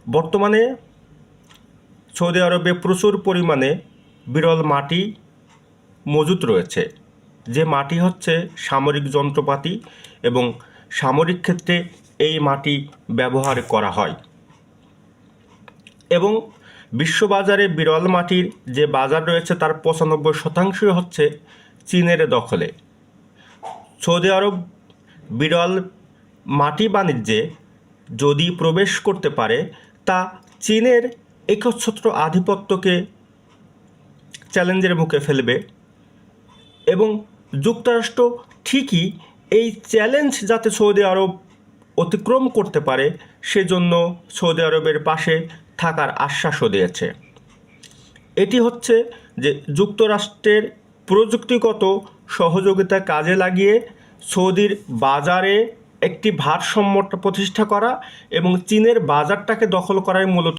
বর্তমানে সৌদি আরবে প্রচুর পরিমাণে বিরল মাটি মজুত রয়েছে, যে মাটি হচ্ছে সামরিক যন্ত্রপাতি এবং সামরিক ক্ষেত্রে এই মাটি ব্যবহার করা হয়। এবং বিশ্ববাজারে বিরল মাটির যে বাজার রয়েছে তার 95% হচ্ছে চীনের দখলে। সৌদি আরব বিরল মাটি বাণিজ্যে যদি প্রবেশ করতে পারে তা চীনের একচ্ছত্র আধিপত্যকে চ্যালেঞ্জের মুখে ফেলবে এবং যুক্তরাষ্ট্র ঠিকই এই চ্যালেঞ্জ যাতে সৌদি আরব অতিক্রম করতে পারে সেজন্য সৌদি আরবের পাশে থাকার আশ্বাসও দিয়েছে। এটি হচ্ছে যে যুক্তরাষ্ট্রের প্রযুক্তিগত সহযোগিতা কাজে লাগিয়ে সৌদির বাজারে একটি ভারসাম্য প্রতিষ্ঠা করা এবং চীনের বাজারটাকে দখল করাই মূলত